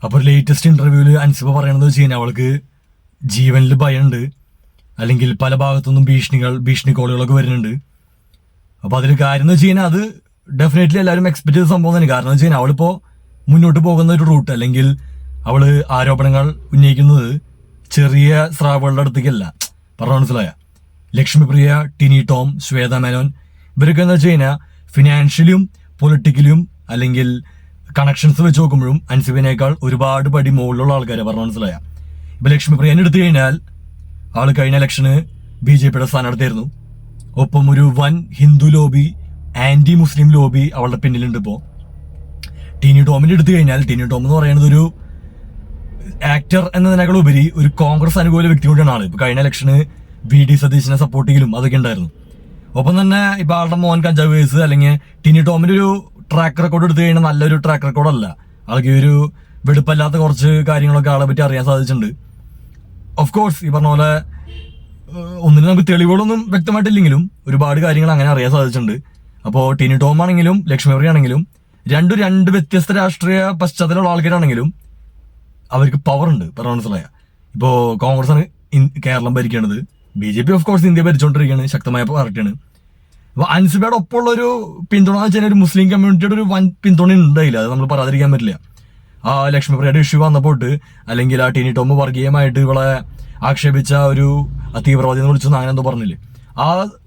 അപ്പോൾ ലേറ്റസ്റ്റ് ഇന്റർവ്യൂവിൽ അൻസിബ പറയണത് വെച്ച് കഴിഞ്ഞാൽ അവൾക്ക് ജീവനിൽ ഭയമുണ്ട്, അല്ലെങ്കിൽ പല ഭാഗത്തുനിന്നും ഭീഷണി കോളുകളൊക്കെ വരുന്നുണ്ട്. അപ്പൊ അതിൽ കാര്യം എന്ന് വെച്ച് കഴിഞ്ഞാൽ അത് ഡെഫിനറ്റ്ലി എല്ലാവരും എക്സ്പെക്ട് ചെയ്ത സംഭവം തന്നെ. കാരണം എന്ന് വെച്ച് കഴിഞ്ഞാൽ അവളിപ്പോ മുന്നോട്ട് പോകുന്ന ഒരു റൂട്ട്, അല്ലെങ്കിൽ അവള് ആരോപണങ്ങൾ ഉന്നയിക്കുന്നത് ചെറിയ സ്രാവുകളുടെ അടുത്തേക്കല്ല. പറഞ്ഞ മനസ്സിലായ ലക്ഷ്മിപ്രിയ, ടിനി ടോം, ശ്വേത മേനോൻ, ഇവരൊക്കെ എന്ന് വെച്ച് കഴിഞ്ഞാൽ ഫിനാൻഷ്യലിയും പൊളിറ്റിക്കലും അല്ലെങ്കിൽ കണക്ഷൻസ് വെച്ച് നോക്കുമ്പോഴും അൻസിബിനേക്കാൾ ഒരുപാട് പടി മുകളിലുള്ള ആൾക്കാരെ. പറഞ്ഞ മനസ്സിലായ ഇപ്പൊ ലക്ഷ്മിപ്രിയനെ എടുത്തു കഴിഞ്ഞാൽ ആള് കഴിഞ്ഞ ഇലക്ഷന് BJP സ്ഥാനാർത്ഥിയായിരുന്നു. ഒപ്പം ഒരു വൻ ഹിന്ദു ലോബി, ആന്റി മുസ്ലിം ലോബി അവളുടെ പിന്നിലുണ്ട്. ഇപ്പോ ടിനി ടോമിനെ എടുത്തു കഴിഞ്ഞാൽ ടിനി ടോം എന്ന് പറയുന്നത് ഒരു ആക്ടർ എന്നതിനേക്കാൾ ഉപരി ഒരു കോൺഗ്രസ് അനുകൂല വ്യക്തി കൂടിയാണ് ആള്. ഇപ്പൊ കഴിഞ്ഞ ഇലക്ഷന് VD സതീശനെ സപ്പോർട്ട് ചെയ്യലും അതൊക്കെ ഉണ്ടായിരുന്നു. ഒപ്പം തന്നെ ഇപ്പൊ ആളുടെ മോൻ കഞ്ചാവ് കേസ്, അല്ലെങ്കിൽ ടിനി ടോമിന്റെ ഒരു ട്രാക്ക് റെക്കോർഡ് എടുത്തു കഴിഞ്ഞാൽ നല്ലൊരു ട്രാക്ക് റെക്കോർഡല്ല. ആൾക്ക് ഒരു വെടുപ്പല്ലാത്ത കുറച്ച് കാര്യങ്ങളൊക്കെ ആളെ പറ്റി അറിയാൻ സാധിച്ചിട്ടുണ്ട്. ഓഫ് കോഴ്സ് ഈ പറഞ്ഞ പോലെ ഒന്നിനും നമുക്ക് തെളിവുകളൊന്നും വ്യക്തമായിട്ടില്ലെങ്കിലും ഒരുപാട് കാര്യങ്ങൾ അങ്ങനെ അറിയാൻ സാധിച്ചിട്ടുണ്ട്. അപ്പോൾ ടിനി ടോം ആണെങ്കിലും ലക്ഷ്മിപ്രിയ ആണെങ്കിലും രണ്ട് വ്യത്യസ്ത രാഷ്ട്രീയ പശ്ചാത്തലമുള്ള ആൾക്കാരാണെങ്കിലും അവർക്ക് പവർ ഉണ്ട്. പറഞ്ഞ മനസ്സിലായ ഇപ്പോ കോൺഗ്രസ് ആണ് കേരളം ഭരിക്കുന്നത്, BJP ഓഫ് കോഴ്സ് ഇന്ത്യ ഭരിച്ചുകൊണ്ടിരിക്കുകയാണ്, ശക്തമായ പാർട്ടിയാണ്. അപ്പൊ അൻസിബയുടെ ഒപ്പമുള്ള ഒരു പിന്തുണ എന്ന് വെച്ചാൽ ഒരു മുസ്ലിം കമ്മ്യൂണിറ്റിയുടെ ഒരു വൻ പിന്തുണ ഉണ്ടായില്ല, അത് നമ്മൾ പറയാതിരിക്കാൻ പറ്റില്ല. ആ ലക്ഷ്മിപ്രിയയുടെ ഇഷ്യൂ വന്നപ്പോട്ട്, അല്ലെങ്കിൽ ആ ടിനി ടോം വർഗീയമായിട്ട് ഇവളെ ആക്ഷേപിച്ച ഒരു തീവ്രവാദി എന്ന് വിളിച്ചു അങ്ങനെ എന്തോ പറഞ്ഞില്ലേ,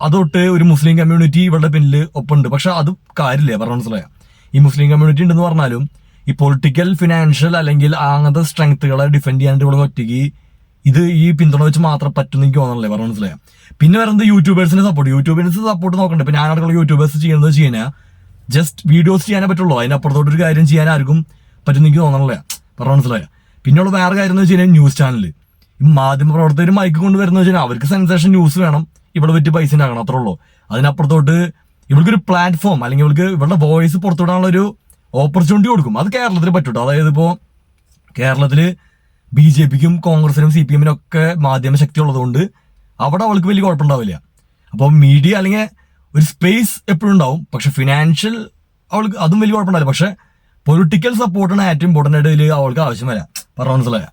അതൊട്ട് ഒരു മുസ്ലിം കമ്മ്യൂണിറ്റി ഇവളുടെ പിന്നില് ഒപ്പുണ്ട്. പക്ഷെ അത് കാര്യമില്ല. പറഞ്ഞ മനസ്സിലായ ഈ മുസ്ലിം കമ്മ്യൂണിറ്റി ഉണ്ടെന്ന് പറഞ്ഞാലും ഈ പൊളിറ്റിക്കൽ, ഫിനാൻഷ്യൽ അല്ലെങ്കിൽ അങ്ങനത്തെ സ്ട്രെങ്ത്തുകളെ ഡിഫെൻഡ് ചെയ്യാണ്ട് ഇവിടെ ഒറ്റയ്ക്ക് ഈ പിന്തുണ വെച്ച് മാത്രം പറ്റുന്ന എനിക്ക് തോന്നണല്ലേ. പറഞ്ഞ മനസ്സിലായ പിന്നെ വരുന്നത് യൂട്യൂബേഴ്സിനെ സപ്പോർട്ട് നോക്കണ്ടേ. ഇപ്പൊ ഞാനടക്കം യൂട്യൂബേഴ്സ് ചെയ്യുന്നത് വെച്ച് കഴിഞ്ഞാൽ ജസ്റ്റ് വീഡിയോസ് ചെയ്യാനേ പറ്റുള്ളൂ, അതിനപ്പുറത്തോട്ടൊരു കാര്യം ചെയ്യാൻ ആർക്കും പറ്റുന്ന എനിക്ക് തോന്നണല്ലേ. പറഞ്ഞ മനസ്സിലായ പിന്നെയുള്ള വേറെ കാര്യം എന്ന് വെച്ച് കഴിഞ്ഞാൽ ന്യൂസ് ചാനല്, ഈ മാധ്യമ പ്രവർത്തകർ മൈക്ക് കൊണ്ടുവരുന്ന വെച്ചാൽ അവർക്ക് സെൻസേഷൻ ന്യൂസ് വേണം, ഇവിടെ പറ്റി പൈസ ഉണ്ടാക്കണം, അത്രേ ഉള്ളൂ. അതിനപ്പുറത്തോട്ട് ഇവൾക്കൊരു പ്ലാറ്റ്ഫോം അല്ലെങ്കിൽ ഇവളുടെ വോയിസ് പുറത്തുവിടാനുള്ള ഒരു ഓപ്പർച്യൂണിറ്റി കൊടുക്കും. അത് കേരളത്തിൽ പറ്റൂട്ടോ. അതായത് ഇപ്പോ കേരളത്തില് BJPക്കും കോൺഗ്രസിനും CPM-നും ഒക്കെ മാധ്യമ ശക്തി ഉള്ളതുകൊണ്ട് അവിടെ അവൾക്ക് വലിയ കുഴപ്പമുണ്ടാവില്ല. അപ്പൊ മീഡിയ അല്ലെങ്കിൽ ഒരു സ്പേസ് എപ്പോഴും ഉണ്ടാവും. പക്ഷെ ഫിനാൻഷ്യൽ അവൾക്ക് അതും വലിയ കുഴപ്പമുണ്ടാവില്ല. പക്ഷെ പൊളിറ്റിക്കൽ സപ്പോർട്ടാണ് ഏറ്റവും ഇമ്പോർട്ടന്റ് ആയിട്ട് ഇതിൽ അവൾക്ക് ആവശ്യം വരാം. പറഞ്ഞ മനസ്സിലായ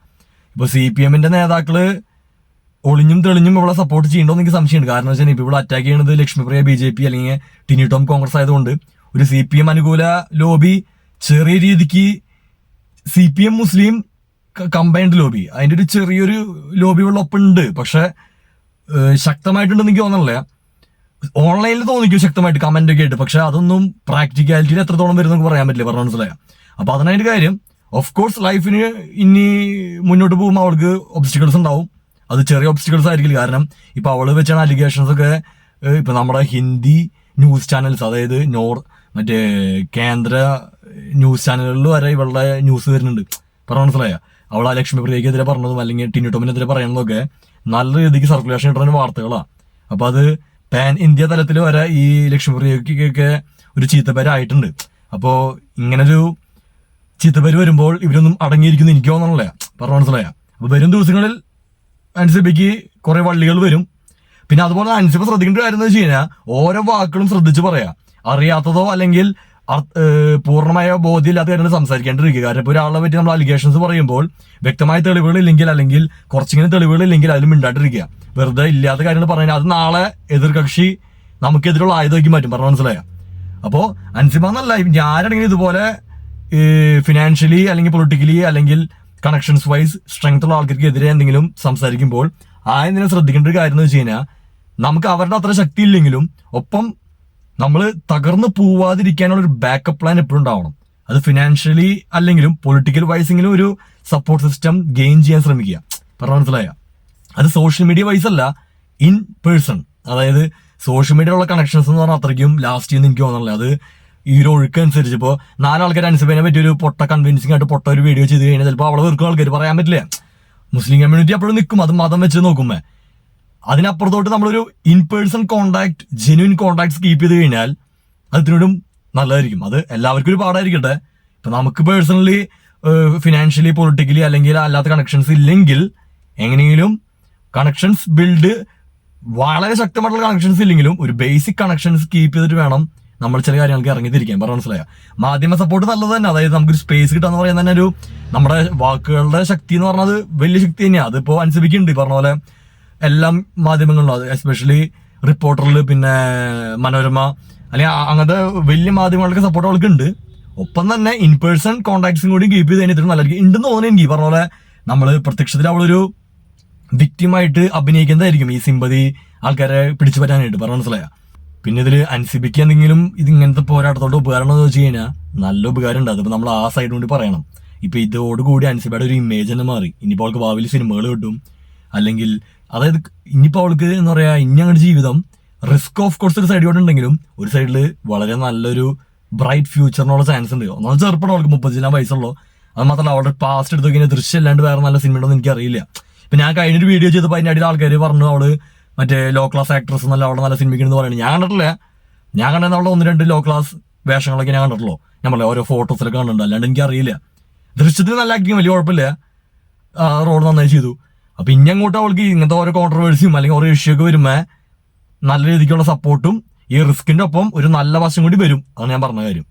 ഇപ്പൊ CPM-ന്റെ നേതാക്കള് ഒളിഞ്ഞും തെളിഞ്ഞും ഇവിടെ സപ്പോർട്ട് ചെയ്യണ്ടോ എനിക്ക് സംശയമുണ്ട്. കാരണം വെച്ചാൽ ഇപ്പൊ ഇവിടെ അറ്റാക്ക് ചെയ്യുന്നത് ലക്ഷ്മിപ്രിയ BJP അല്ലെങ്കിൽ ടിനി ടോം കോൺഗ്രസ് ആയതുകൊണ്ട് ഒരു CPM അനുകൂല ലോബി ചെറിയ രീതിക്ക് CPM മുസ്ലിം കമ്പൈൻഡ് ലോബി, അതിന്റെ ഒരു ചെറിയൊരു ലോബിയുള്ള ഒപ്പുണ്ട്. പക്ഷെ ശക്തമായിട്ടുണ്ടെന്ന് എനിക്ക് തോന്നണില്ല. ഓൺലൈനിൽ തോന്നിക്കും ശക്തമായിട്ട് കമന്റ് ഒക്കെ ആയിട്ട്, പക്ഷെ അതൊന്നും പ്രാക്ടിക്കാലിറ്റിയിൽ എത്രത്തോളം വരും നമുക്ക് പറയാൻ പറ്റില്ല. പറഞ്ഞ മനസ്സിലായ അപ്പൊ അതിനതിന്റെ കാര്യം ഓഫ് കോഴ്സ് ലൈഫിന് ഇനി മുന്നോട്ട് പോകുമ്പോൾ അവൾക്ക് ഒബ്സ്റ്റിക്കിൾസ് ഉണ്ടാവും. അത് ചെറിയ ഒബ്സ്റ്റിക്കിൾസ് ആയിരിക്കില്ല. കാരണം ഇപ്പൊ അവള് വെച്ചാണ് അലിഗേഷൻസ് ഒക്കെ ഇപ്പൊ നമ്മുടെ ഹിന്ദി ന്യൂസ് ചാനൽസ്, അതായത് മറ്റേ കേന്ദ്ര ന്യൂസ് ചാനലുകളിൽ വരെ ഇവളുടെ ന്യൂസ് വരുന്നുണ്ട്. പറഞ്ഞ മനസ്സിലായ അവൾ ആ ലക്ഷ്മിപ്രിയക്കെതിരെ പറഞ്ഞതും അല്ലെങ്കിൽ ടിനി ടോമിനെതിരെ പറയുന്നതൊക്കെ നല്ല രീതിക്ക് സർക്കുലേഷൻ ഇടുന്ന വാർത്തകളാണ്. അപ്പൊ അത് പാൻ ഇന്ത്യ തലത്തിൽ വരെ ഈ ലക്ഷ്മിപ്രിയക്കൊക്കെ ഒരു ചീത്തപ്പേരായിട്ടുണ്ട്. അപ്പോ ഇങ്ങനൊരു ചീത്തപ്പേര് വരുമ്പോൾ ഇവരൊന്നും അടങ്ങിയിരിക്കുന്നു എനിക്ക് തോന്നണല്ലേ. പറഞ്ഞ മനസ്സിലായ അപ്പൊ വരും ദിവസങ്ങളിൽ അൻസിബയ്ക്ക് കുറെ വള്ളികൾ വരും. പിന്നെ അതുപോലെ അൻസിബ ശ്രദ്ധിക്കേണ്ട കാര്യം എന്ന് വെച്ച് കഴിഞ്ഞാൽ ഓരോ വാക്കുകളും ശ്രദ്ധിച്ച് പറയാ, അറിയാത്തതോ അല്ലെങ്കിൽ പൂർണ്ണമായ ബോധ്യമില്ലാത്ത കാര്യങ്ങൾ സംസാരിക്കേണ്ടിരിക്കുക. കാരണം ഇപ്പോൾ ഒരാളെ പറ്റി നമ്മൾ അലിഗേഷൻസ് പറയുമ്പോൾ വ്യക്തമായ തെളിവുകളില്ലെങ്കിൽ അല്ലെങ്കിൽ കുറച്ചിങ്ങനെ തെളിവുകളില്ലെങ്കിൽ അതിൽ മിണ്ടാണ്ടിരിക്കുക. വെറുതെ ഇല്ലാത്ത കാര്യങ്ങൾ പറഞ്ഞാൽ അത് നാളെ എതിർകക്ഷി നമുക്കെതിരുള്ള ആയുധമാക്കി മാറ്റും. പറഞ്ഞ മനസ്സിലായ അപ്പോ അൻസിബ എന്നല്ല ഞാനാണെങ്കിൽ ഇതുപോലെ ഫിനാൻഷ്യലി അല്ലെങ്കിൽ പൊളിറ്റിക്കലി അല്ലെങ്കിൽ കണക്ഷൻസ് വൈസ് സ്ട്രെങ്ത് ഉള്ള ആൾക്കാർക്ക് എതിരെ എന്തെങ്കിലും സംസാരിക്കുമ്പോൾ ആദ്യം ശ്രദ്ധിക്കേണ്ട ഒരു കാര്യം എന്ന് വെച്ച് കഴിഞ്ഞാൽ നമുക്ക് അവരുടെ അത്ര ശക്തി ഇല്ലെങ്കിലും ഒപ്പം നമ്മൾ തകർന്നു പോവാതിരിക്കാനുള്ള ഒരു ബാക്കപ്പ് പ്ലാൻ എപ്പോഴും ഉണ്ടാവണം. അത് ഫിനാൻഷ്യലി അല്ലെങ്കിലും പൊളിറ്റിക്കൽ വൈസെങ്കിലും ഒരു സപ്പോർട്ട് സിസ്റ്റം ഗെയിൻ ചെയ്യാൻ ശ്രമിക്കുക. പറഞ്ഞ മനസ്സിലായ അത് സോഷ്യൽ മീഡിയ വൈസ് അല്ല, ഇൻ പേഴ്സൺ. അതായത് സോഷ്യൽ മീഡിയയിലുള്ള കണക്ഷൻസ് എന്ന് പറഞ്ഞാൽ അത്രയ്ക്കും ലാസ്റ്റ് ചെയ്യുന്ന എനിക്ക് തോന്നുന്നില്ല. അത് ഈ ഒരു ഒഴുക്ക് അനുസരിച്ച് ഇപ്പോൾ 4 ആൾക്കാർ അൻസിബിനെ പറ്റി ഒരു കൺവിൻസിംഗ് ആയിട്ട് ഒരു വീഡിയോ ചെയ്ത് കഴിഞ്ഞാൽ ചിലപ്പോൾ അവളെ വെറുക്കുന്ന ആൾക്കാർ പറയാൻ പറ്റില്ല. മുസ്ലിം കമ്മ്യൂണിറ്റി അപ്പോഴും നിൽക്കും, അത് മതം വെച്ച് നോക്കുമ്പോ. അതിനപ്പുറത്തോട്ട് നമ്മളൊരു in person contact, genuine contacts keep ചെയ്ത് കഴിഞ്ഞാൽ അതിനോടും നല്ലതായിരിക്കും. അത് എല്ലാവർക്കും ഒരു പാടായിരിക്കട്ടെ. ഇപ്പൊ നമുക്ക് പേഴ്സണലി ഫിനാൻഷ്യലി പൊളിറ്റിക്കലി അല്ലെങ്കിൽ അല്ലാത്ത കണക്ഷൻസ് ഇല്ലെങ്കിൽ എങ്ങനെയെങ്കിലും കണക്ഷൻസ് ബിൽഡ് വളരെ ശക്തമായിട്ടുള്ള കണക്ഷൻസ് ഇല്ലെങ്കിലും ഒരു ബേസിക് കണക്ഷൻസ് കീപ്പ് ചെയ്തിട്ട് വേണം നമ്മൾ ചില കാര്യങ്ങൾക്ക് ഇറങ്ങിത്തിരിക്കാൻ പറഞ്ഞ മനസ്സിലായ. മാധ്യമ സപ്പോർട്ട് നല്ലത് തന്നെ, അതായത് നമുക്കൊരു സ്പേസ് കിട്ടാന്ന് പറയുന്നത് തന്നെ ഒരു നമ്മുടെ വാക്കുകളുടെ ശക്തി എന്ന് പറഞ്ഞത് വലിയ ശക്തി തന്നെയാണ്. അതിപ്പോ അനുസരിക്കുന്നുണ്ട് ഈ പറഞ്ഞ പോലെ എല്ലാ മാധ്യമങ്ങളിലും, അത് എസ്പെഷ്യലി റിപ്പോർട്ടറിൽ, പിന്നെ മനോരമ, അല്ലെങ്കിൽ അങ്ങനത്തെ വലിയ മാധ്യമങ്ങൾക്ക് സപ്പോർട്ട് അവൾക്ക് ഉണ്ട്. ഒപ്പം തന്നെ ഇൻ പേഴ്സൺ കോൺടാക്ട്സും കൂടി കീപ്പ് ചെയ്ത് കഴിഞ്ഞിട്ട് നല്ലതായിരിക്കും ഉണ്ടെന്ന് തോന്നുന്നു എനിക്ക്. പറഞ്ഞ പോലെ നമ്മള് പ്രത്യക്ഷത്തിൽ അവളൊരു വിക്റ്റിമായിട്ട് അഭിനയിക്കുന്നതായിരിക്കും ഈ സിമ്പതി ആൾക്കാരെ പിടിച്ചു പറ്റാനായിട്ട് പറഞ്ഞ മനസ്സിലായ. പിന്നെ ഇതിൽ അൻസിബിക്ക് എന്തെങ്കിലും ഇങ്ങനത്തെ പോരാട്ടത്തോട്ട് ഉപകാരം എന്ന് വെച്ച് കഴിഞ്ഞാൽ നല്ല ഉപകാരം ഉണ്ട്. അതിപ്പോ നമ്മൾ ആ സൈഡ് കൊണ്ട് പറയണം. ഇപ്പൊ ഇതോടുകൂടി അൻസിബയുടെ ഒരു ഇമേജ് തന്നെ മാറി. ഇനിയിപ്പോൾ അവൾക്ക് ഭാവിയിൽ സിനിമകൾ കിട്ടും, അല്ലെങ്കിൽ അതായത് ഇനിയിപ്പോൾ അവൾക്ക് എന്താ പറയാ, ഇനി അങ്ങോട്ട് ജീവിതം റിസ്ക് ഓഫ് കോഴ്സ് ഒരു സൈഡിലോട്ട് ഉണ്ടെങ്കിലും ഒരു സൈഡിൽ വളരെ നല്ലൊരു ബ്രൈറ്റ് ഫ്യൂച്ചറിനുള്ള ചാൻസ് ഉണ്ട്. ഒന്നാമത് ചെറുപ്പം അവൾക്ക് 34 വയസ്സുള്ളൂ. അത് മാത്രമല്ല അവളുടെ പാസ്റ്റ് എടുത്ത് നോക്കിയാൽ ദൃശ്യം അല്ലാണ്ട് വേറെ നല്ല സിനിമ ഉണ്ടോ എന്ന് എനിക്കറിയില്ല. ഇപ്പൊ ഞാൻ കഴിഞ്ഞൊരു വീഡിയോ ചെയ്തപ്പോൾ അതിൻ്റെ അടിയിൽ ആൾക്കാർ പറഞ്ഞു അവള് മറ്റേ ലോ ക്ലാസ് ആക്ട്രസ് എന്നല്ല അവളെ നല്ല സിനിമയ്ക്കെന്ന് പറയുന്നത്. ഞാൻ കണ്ടിട്ടില്ല. ഞാൻ കണ്ടത് അവളുടെ 1-2 ലോ ക്ലാസ് വേഷങ്ങളൊക്കെ ഞാൻ കണ്ടിട്ടുള്ളൂ. ഞാൻ പറയാം ഓരോ ഫോട്ടോസിലൊക്കെ കണ്ടിട്ടുണ്ട്, അല്ലാണ്ട് എനിക്കറിയില്ല. ദൃശ്യത്തിന് നല്ല ആക്ടിങ്, വലിയ കുഴപ്പമില്ല, റോൾ നന്നായി ചെയ്തു. അപ്പൊ ഇനി അങ്ങോട്ട് അവൾക്ക് ഇങ്ങനത്തെ ഓരോ കോൺട്രവേഴ്സിയും അല്ലെങ്കിൽ ഓരോ ഇഷ്യൂ ഒക്കെ വരുമ്പോ നല്ല രീതിക്കുള്ള സപ്പോർട്ടും ഈ റിസ്കിന്റെ ഒപ്പം ഒരു നല്ല വശം കൂടി വരും. അതാണ് ഞാൻ പറഞ്ഞ കാര്യം.